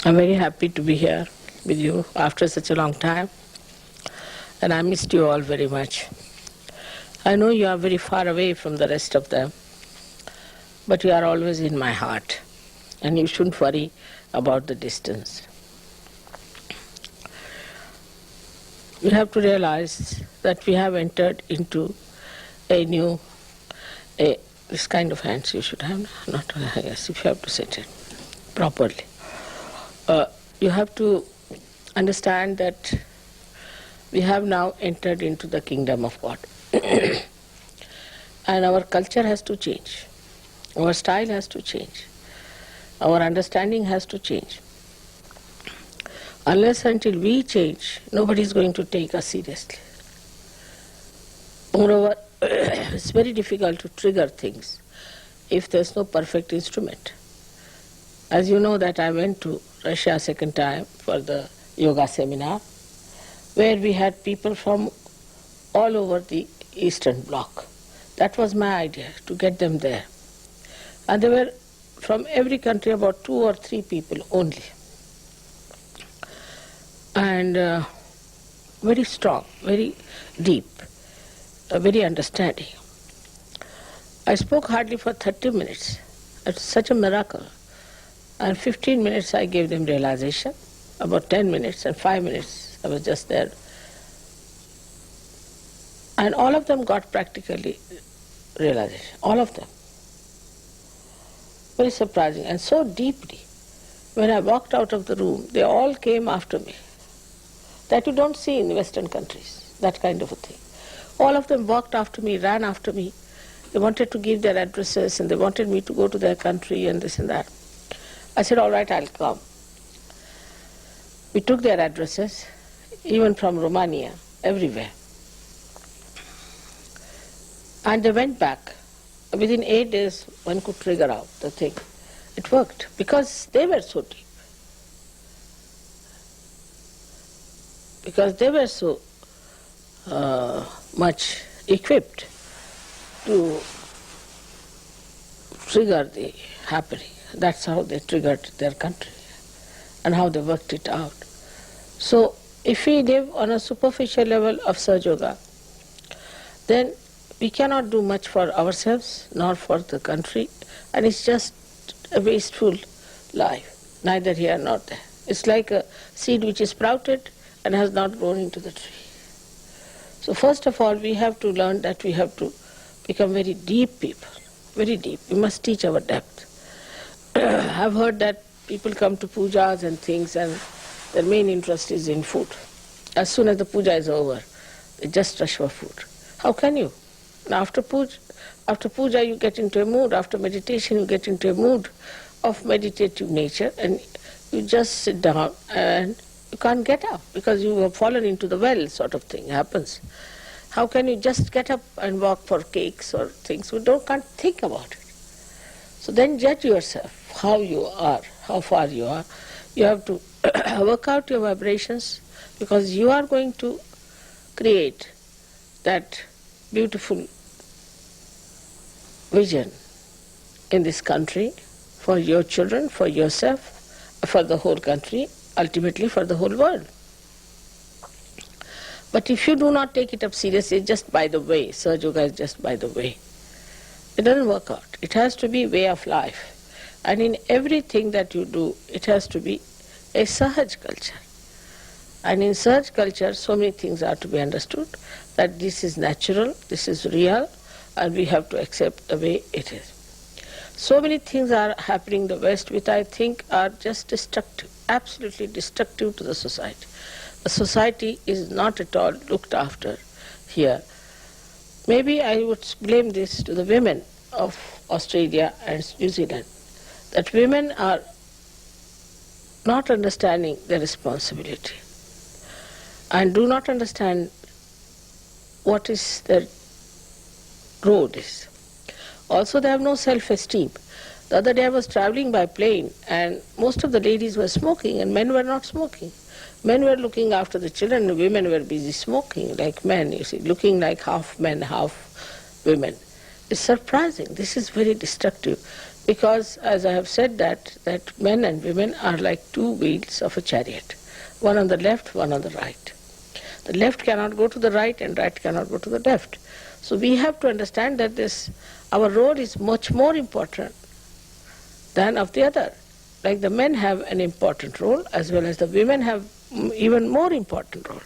I'm very happy to be here with you after such a long time, and I missed you all very much. I know you are very far away from the rest of them, but you are always in my heart, and you shouldn't worry about the distance. We have to realize that we have entered into a new, this kind of hands you should have, not, yes, if you have to set it properly. You have to understand that we have now entered into the kingdom of God. And our culture has to change. Our style has to change. Our understanding has to change. Unless until we change, nobody is going to take us seriously. Moreover, it's very difficult to trigger things if there's no perfect instrument. As you know that I went to Russia second time for the yoga seminar, where we had people from all over the Eastern Bloc. That was my idea, to get them there. And there were from every country about 2 or 3 people only. And very strong, very deep, very understanding. I spoke hardly for 30 minutes. It's such a miracle. And 15 minutes I gave them realization, about 10 minutes and 5 minutes I was just there. And all of them got practically realization, all of them. Very surprising, and so deeply. When I walked out of the room, they all came after me. That you don't see in Western countries, that kind of a thing. All of them walked after me, ran after me. They wanted to give their addresses and they wanted me to go to their country and this and that. I said, all right, I'll come. We took their addresses, even from Romania, everywhere. And they went back. Within 8 days, one could trigger out the thing. It worked, because they were so deep. Because they were so much equipped to trigger the happening. That's how they triggered their country and how they worked it out. So if we live on a superficial level of Sahaja Yoga, then we cannot do much for ourselves nor for the country, and it's just a wasteful life, neither here nor there. It's like a seed which is sprouted and has not grown into the tree. So first of all, we have to learn that we have to become very deep people, very deep. We must teach our depth. I've heard that people come to pujas and things and their main interest is in food. As soon as the puja is over, they just rush for food. How can you? After puja you get into a mood, after meditation you get into a mood of meditative nature, and you just sit down and you can't get up because you have fallen into the well, sort of thing happens. How can you just get up and walk for cakes or things? We can't think about it. So then judge yourself, how you are, how far you are. You have to work out your vibrations, because you are going to create that beautiful vision in this country for your children, for yourself, for the whole country, ultimately for the whole world. But if you do not take it up seriously, just by the way, Sahaja Yoga is just by the way, it doesn't work out. It has to be way of life. And in everything that you do, it has to be a Sahaj culture. And in Sahaj culture, so many things are to be understood, that this is natural, this is real, and we have to accept the way it is. So many things are happening in the West which I think are just destructive, absolutely destructive to the society. The society is not at all looked after here. Maybe I would blame this to the women of Australia and New Zealand, that women are not understanding their responsibility and do not understand what is their road is. Also they have no self-esteem. The other day I was traveling by plane and most of the ladies were smoking and men were not smoking. Men were looking after the children and women were busy smoking like men, you see, looking like half men, half women. It's surprising. This is very destructive. Because, as I have said, that men and women are like two wheels of a chariot, one on the left, one on the right. The left cannot go to the right and right cannot go to the left. So we have to understand that our role is much more important than of the other. Like the men have an important role, as well as the women have even more important role.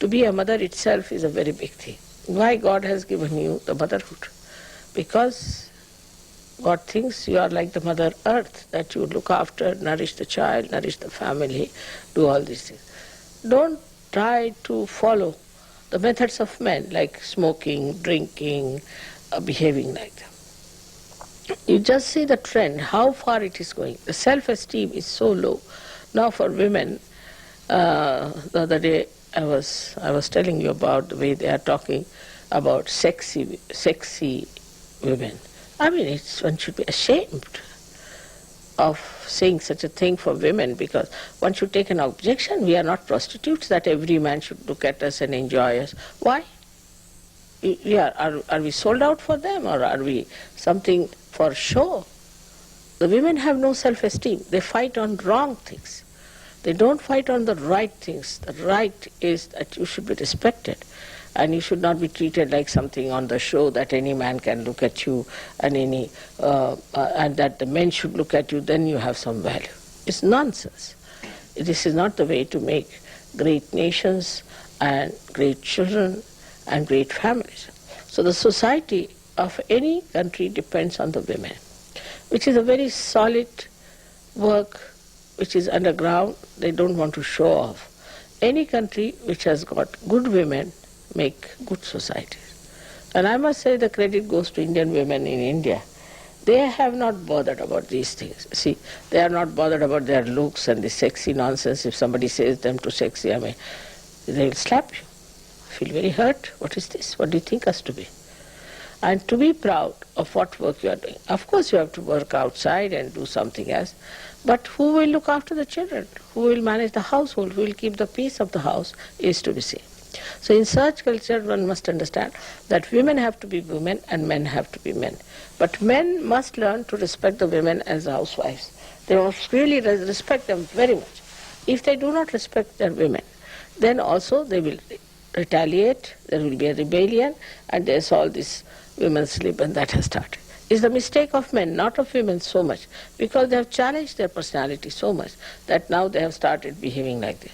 To be a mother itself is a very big thing. Why God has given you the motherhood? Because God thinks you are like the Mother Earth, that you look after, nourish the child, nourish the family, do all these things. Don't try to follow the methods of men, like smoking, drinking, behaving like them. You just see the trend, how far it is going. The self-esteem is so low. Now for women, the other day I was telling you about the way they are talking about sexy women. I mean, one should be ashamed of saying such a thing for women, because one should take an objection. We are not prostitutes that every man should look at us and enjoy us. Why? Are we sold out for them, or are we something for show? The women have no self-esteem. They fight on wrong things. They don't fight on the right things. The right is that you should be respected, and you should not be treated like something on the show, that any man can look at you, and and that the men should look at you, then you have some value. It's nonsense. This is not the way to make great nations and great children and great families. So the society of any country depends on the women, which is a very solid work, which is underground. They don't want to show off. Any country which has got good women make good societies. And I must say the credit goes to Indian women in India. They have not bothered about these things. See, they are not bothered about their looks and the sexy nonsense. If somebody says them too sexy, I mean, they will slap you. Feel very hurt. What is this? What do you think us to be? And to be proud of what work you are doing. Of course you have to work outside and do something else, but who will look after the children? Who will manage the household? Who will keep the peace of the house is to be seen. So in such culture one must understand that women have to be women and men have to be men. But men must learn to respect the women as housewives. They must really respect them very much. If they do not respect their women, then also they will retaliate, there will be a rebellion, and there's all this women's slip, and that has started. It's the mistake of men, not of women so much, because they have challenged their personality so much that now they have started behaving like this.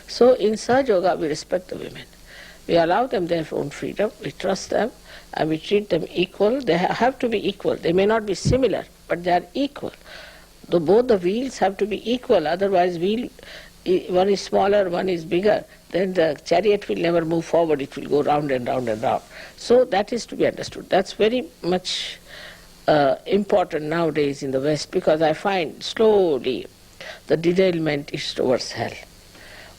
So in Sahaja Yoga we respect the women. We allow them their own freedom, we trust them, and we treat them equal. They have to be equal. They may not be similar, but they are equal. Though both the wheels have to be equal, otherwise one is smaller, one is bigger, then the chariot will never move forward, it will go round and round and round. So that is to be understood. That's very much important nowadays in the West, because I find slowly the derailment is towards hell.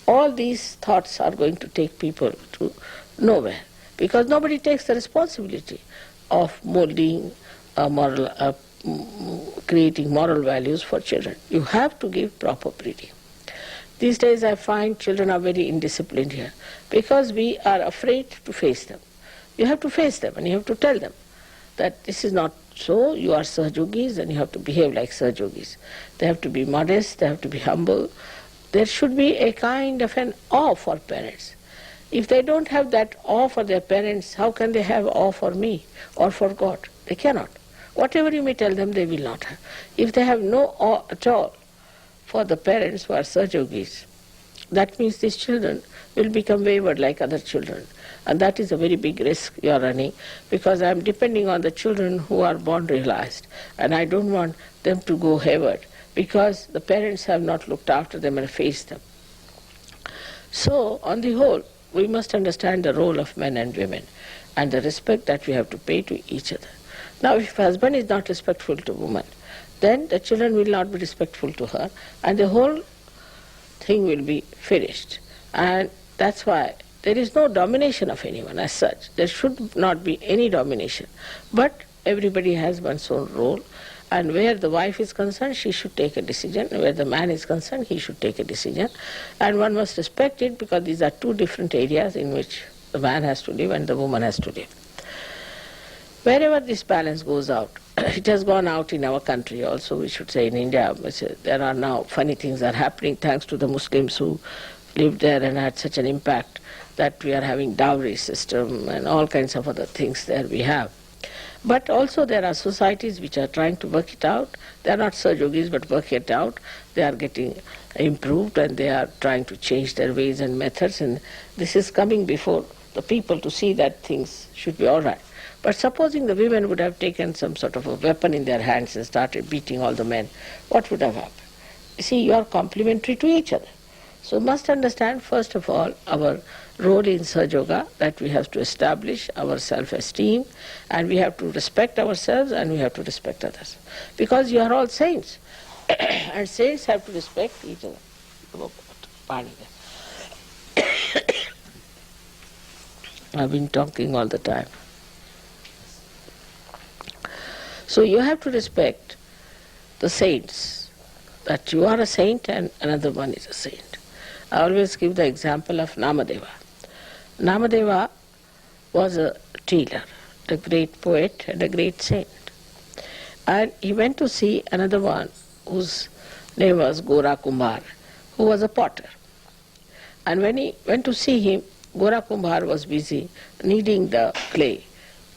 All these thoughts are going to take people to nowhere, because nobody takes the responsibility of molding creating moral values for children. You have to give proper breeding. These days I find children are very indisciplined here, because we are afraid to face them. You have to face them and you have to tell them that this is not so, you are Sahajogis and you have to behave like Sahajogis. They have to be modest, they have to be humble. There should be a kind of an awe for parents. If they don't have that awe for their parents, how can they have awe for me or for God? They cannot. Whatever you may tell them, they will not have. If they have no awe at all for the parents who are Sahajogis, that means these children will become wayward like other children. And that is a very big risk you are running, because I am depending on the children who are born realized, and I don't want them to go hayward, because the parents have not looked after them and faced them. So, on the whole, we must understand the role of men and women and the respect that we have to pay to each other. Now, if husband is not respectful to woman, then the children will not be respectful to her, and the whole thing will be finished. And that's why there is no domination of anyone as such. There should not be any domination. But everybody has one's own role, and where the wife is concerned, she should take a decision. Where the man is concerned, he should take a decision. And one must respect it, because these are two different areas in which the man has to live and the woman has to live. Wherever this balance goes out, it has gone out in our country also, we should say in India. There are now funny things are happening thanks to the Muslims who lived there and had such an impact that we are having dowry system and all kinds of other things there we have. But also there are societies which are trying to work it out. They are not Sahajogis but work it out. They are getting improved and they are trying to change their ways and methods, and this is coming before the people to see that things should be all right. But supposing the women would have taken some sort of a weapon in their hands and started beating all the men, what would have happened? You see, you are complementary to each other. So we must understand, first of all, our role in Sahaja Yoga, that we have to establish our self-esteem, and we have to respect ourselves and we have to respect others. Because you are all saints, and saints have to respect each other. I've been talking all the time. So you have to respect the saints, that you are a saint and another one is a saint. I always give the example of Namadeva. Namadeva was a tailor, a great poet and a great saint. And he went to see another one whose name was Gora Kumbhar, who was a potter. And when he went to see him, Gora Kumbhar was busy kneading the clay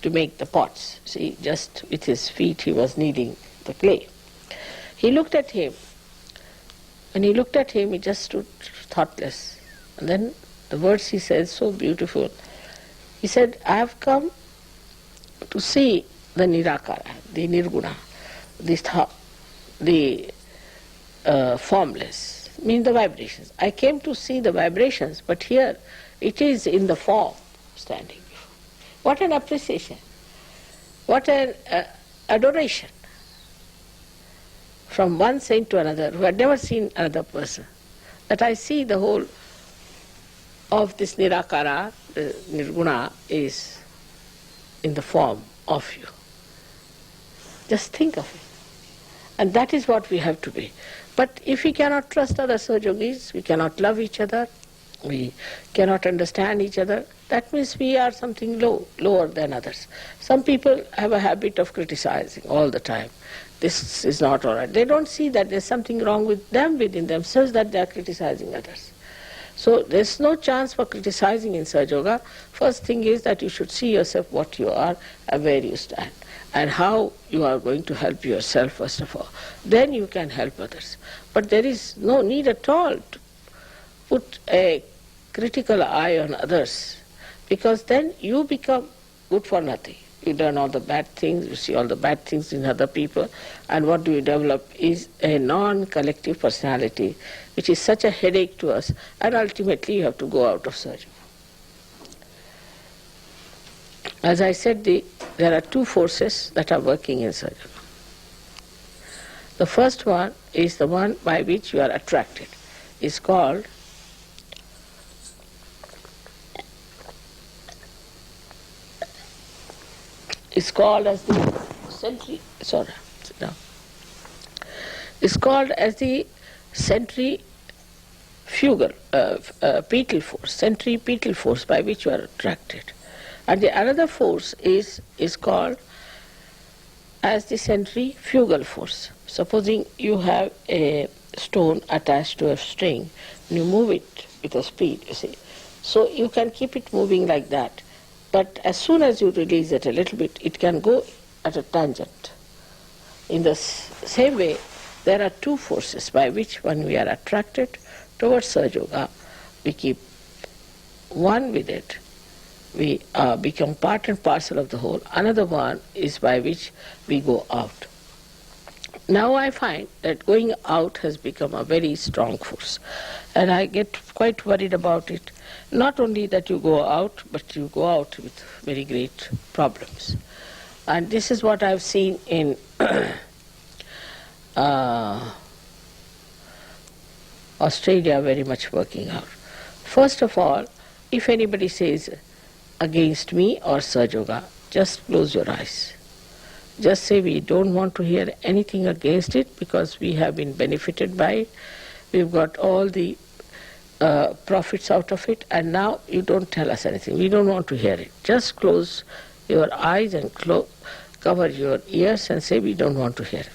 to make the pots. See, just with his feet he was kneading the clay. He looked at him. When he looked at him, he just stood thoughtless. And then the words he said, so beautiful. He said, I have come to see the Nirakara, the Nirguna, the formless, means the vibrations. I came to see the vibrations, but here it is in the form standing. What an appreciation, what an adoration from one saint to another who had never seen another person, that I see the whole of this Nirakara, the Nirguna, is in the form of you. Just think of it. And that is what we have to be. But if we cannot trust other Sahajogis, we cannot love each other, we cannot understand each other, that means we are something lower than others. Some people have a habit of criticizing all the time. This is not all right. They don't see that there's something wrong with them within themselves, that they are criticizing others. So there's no chance for criticizing in Sahaja Yoga. First thing is that you should see yourself what you are and where you stand, and how you are going to help yourself first of all. Then you can help others. But there is no need at all to put a critical eye on others, because then you become good for nothing. You learn all the bad things, you see all the bad things in other people, and what do you develop is a non-collective personality, which is such a headache to us, and ultimately you have to go out of Sahaja. As I said, there are two forces that are working in Sahaja. The first one is the one by which you are attracted. It's called as the centripetal force by which you are attracted. And the another force is called as the centrifugal force. Supposing you have a stone attached to a string, and you move it with a speed, you see. So you can keep it moving like that. But as soon as you release it a little bit, it can go at a tangent. In the same way, there are two forces by which, when we are attracted towards Sahaja Yoga, we keep one with it. We become part and parcel of the whole. Another one is by which we go out. Now I find that going out has become a very strong force, and I get quite worried about it. Not only that you go out, but you go out with very great problems. And this is what I've seen in Australia very much working out. First of all, if anybody says against me or Sahaja Yoga, just close your eyes. Just say we don't want to hear anything against it because we have been benefited by it. We've got all the profits out of it, and now you don't tell us anything. We don't want to hear it. Just close your eyes and cover your ears and say, we don't want to hear.